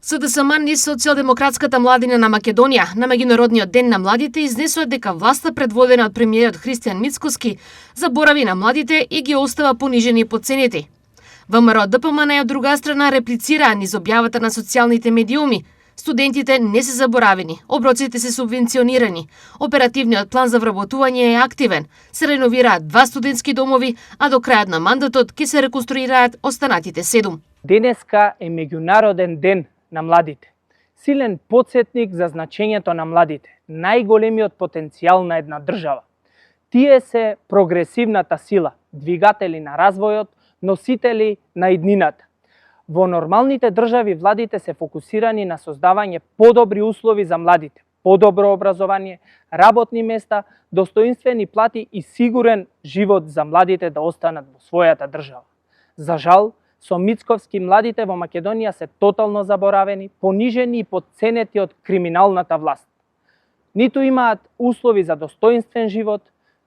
СДСМ и Социјалдемократската младина на Македонија на меѓународниот ден на младите изнесува дека власта предводена од премиерот Христијан Мицкоски заборави на младите и ги остава понижени и потценети. ВМРО ДПМН од друга страна реплицираа низ објавата на социјалните медиуми. Студентите не се заборавени, оброците се субвенционирани, оперативниот план за вработување е активен, се реновираат 2 студентски домови, а до крајот на мандатот ќе се реконструираат останатите 7. Денеска е меѓународен ден на младите. Силен потсетник за значењето на младите, најголемиот потенцијал на една држава. Тие се прогресивната сила, двигатели на развојот, носители на иднината. Во нормалните држави владите се фокусирани на создавање подобри услови за младите, подобро образование, работни места, достоинствени плати и сигурен живот за младите да останат во својата држава. За жал, со Мицковски младите во Македонија се тотално заборавени, понижени и потценети од криминалната власт. Ниту имаат услови за достоинствен живот,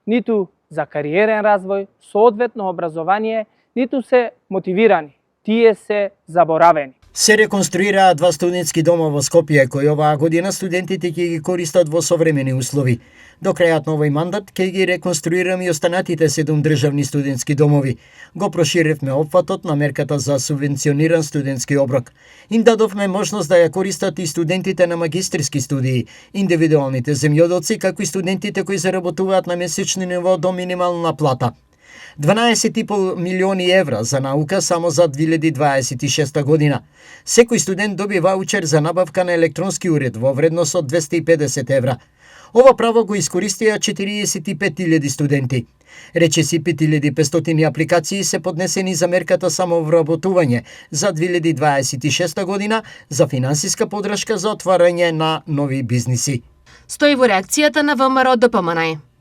ниту за кариерен развој, соодветно образование, ниту се мотивирани. Тие се заборавени. Се реконструираа 2 студентски дома во Скопје, кои оваа година студентите ќе ги користат во современи услови. До крајот на овој мандат ќе ги реконструираме и останатите 7 државни студентски домови. Го проширевме опфатот на мерката за субвенциониран студентски оброк. Им дадовме можност да ја користат и студентите на магистерски студии, индивидуалните земјоделци, како и студентите кои заработуваат на месечни ниво до минимална плата. 12,5 милиони евра за наука само за 2026 година. Секој студент доби ваучер за набавка на електронски уред во вредност од 250 евра. Ова право го искористија 45.000 студенти. Речиси 5.500 апликации се поднесени за мерката самовработување за 2026 година за финансиска подршка за отварање на нови бизниси. Стои во реакцијата на ВМРО ДПМН.